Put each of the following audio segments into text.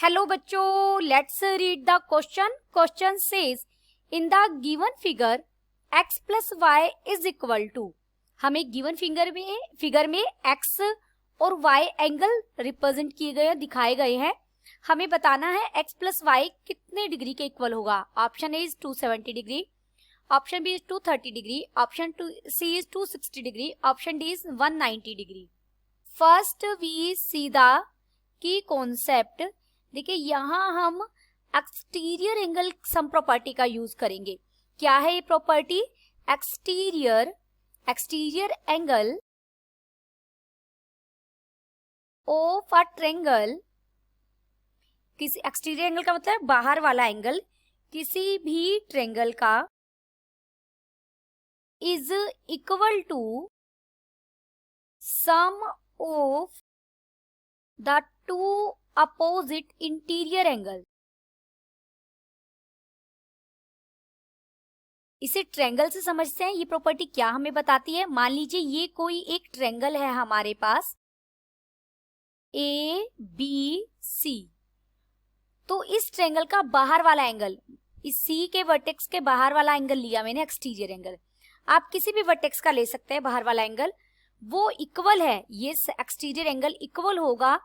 Hello बच्चों, let's read the question. Question says in the given figure x plus y is equal to. हमें given figure में x और y angle represent किए गए दिखाए गए हैं. हमें बताना है x प्लस वाई कितने डिग्री के इक्वल होगा. Option A is 270 degree, option B is 230 degree, option C is 260 degree, option D is 190 degree. First we see the key concept. देखिए यहां हम एक्सटीरियर एंगल सम प्रॉपर्टी का use करेंगे. क्या है ये property? Exterior angle of a triangle. किसी exterior angle का मतलब बाहर वाला एंगल किसी भी ट्रायंगल का is equal to sum of the two opposite interior angle. इसे ट्रायंगल से समझते हैं. ये प्रॉपर्टी क्या हमें बताती है? मान लीजिए ये कोई एक ट्रायंगल है हमारे पास ए बी सी. तो इस ट्रायंगल का बाहर वाला एंगल, इस सी के वर्टेक्स के बाहर वाला एंगल लिया मैंने एक्सटीरियर एंगल. आप किसी भी वर्टेक्स का ले सकते हैं बाहर वाला एंगल. वो इक्वल है, ये एक्सटीरियर एंगल इक्वल होगा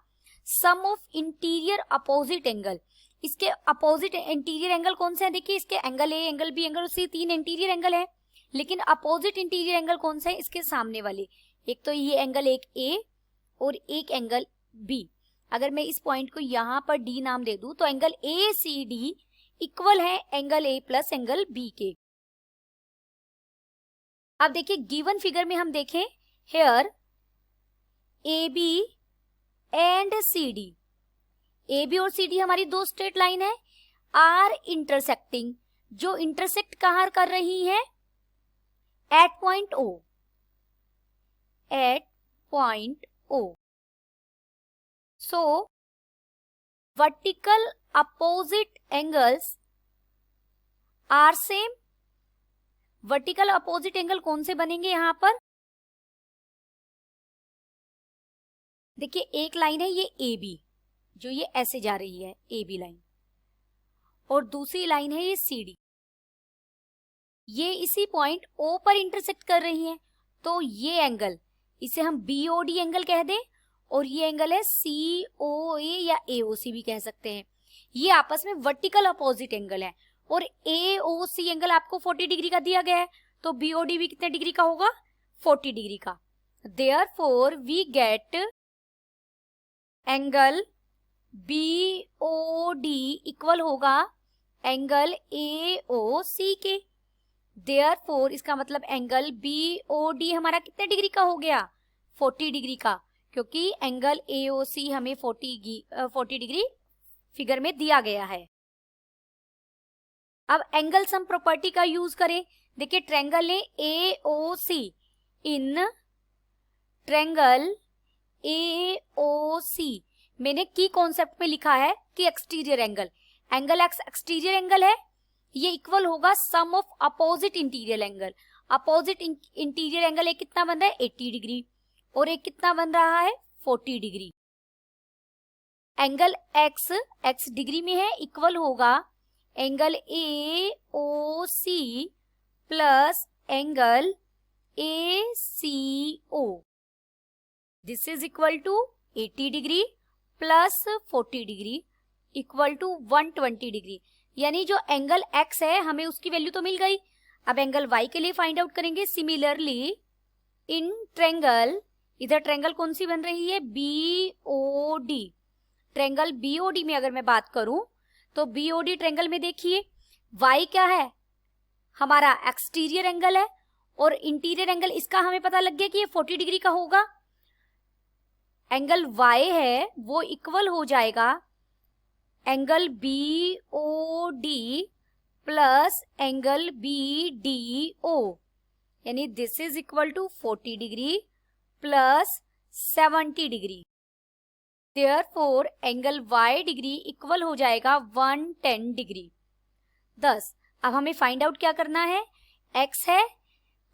sum of interior opposite angle. इसके अपोजिट इंटीरियर एंगल कौन से हैं? देखिए इसके angle A, angle B, angle C, 3 interior angle है. लेकिन अपोजिट इंटीरियर एंगल कौन से हैं? इसके सामने वाले. एक तो ये एंगल एक ए और एक एंगल बी. अगर मैं इस पॉइंट को यहाँ पर डी नाम दे दूं तो angle A C D equal है angle A plus angle B के. अब देखिए गिवन फिगर में हम देखें here A B and C D. A B और सी डी हमारी दो स्ट्रेट लाइन है, आर इंटरसेक्टिंग. जो इंटरसेक्ट कहाँ कर रही है? At point O. At point O. So vertical opposite angles are same. Vertical opposite angle कौन से बनेंगे यहां पर? देखिए एक लाइन है ये ए बी, जो ये ऐसे जा रही है ए बी लाइन, और दूसरी लाइन है ये सी डी. ये इसी पॉइंट ओ पर इंटरसेक्ट कर रही है. तो ये एंगल, इसे हम बी ओ डी एंगल कह दें, और ये एंगल है सी ओ ए या ए ओ सी भी कह सकते हैं. ये आपस में वर्टिकल अपोजिट एंगल है. और ए ओ सी एंगल आपको 40 डिग्री का दिया गया है, तो बी ओ डी भी कितने डिग्री का होगा? 40 डिग्री का. Therefore we get angle B O D equal होगा एंगल ए ओ सी के. देयरफॉर इसका मतलब एंगल बी ओ डी हमारा कितने डिग्री का हो गया? 40 डिग्री का, क्योंकि एंगल ए ओ सी हमें 40 डिग्री फिगर में दिया गया है. अब एंगल सम प्रॉपर्टी का यूज करें. देखिए ट्रायंगल है ए O C. In triangle A O सी मैंने की कॉन्सेप्ट में लिखा है कि exterior angle, angle X exterior angle है, ये इक्वल होगा sum of opposite interior angle. Opposite interior angle एक कितना बन रहा है? 80 डिग्री, और एक कितना बन रहा है? 40 degree. Angle x x degree में है, इक्वल होगा angle A O C plus angle A C O. This is equal to 80 degree plus 40 degree equal to 120 degree. यानी जो एंगल x है हमें उसकी वैल्यू तो मिल गई. अब एंगल y के लिए फाइंड आउट करेंगे. सिमिलरली इन ट्रायंगल, इधर ट्रायंगल कौन सी बन रही है? B O D. Triangle B O D में अगर मैं बात करूं तो बी ओ डी ट्रायंगल में देखिए y क्या है? हमारा एक्सटीरियर एंगल है, और इंटीरियर एंगल इसका हमें पता लग गया कि ये 40 डिग्री का होगा. एंगल y है वो इक्वल हो जाएगा angle B O D plus angle B D O. यानी this is equal to 40 degree plus 70 degree. Therefore angle y degree equal हो जाएगा 110 डिग्री. थस अब हमें फाइंड आउट क्या करना है? x है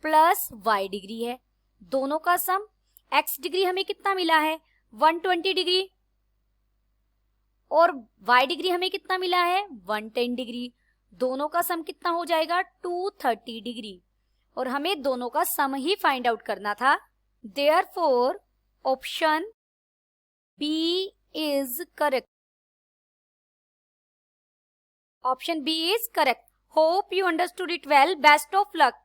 प्लस y डिग्री है, दोनों का सम. x डिग्री हमें कितना मिला है? 120 डिग्री, और y डिग्री हमें कितना मिला है 110 डिग्री। दोनों का सम कितना हो जाएगा 230 डिग्री और हमें दोनों का सम ही फाइंड आउट करना था। Therefore option B is correct. Option B is correct. Hope you understood it well. Best of luck.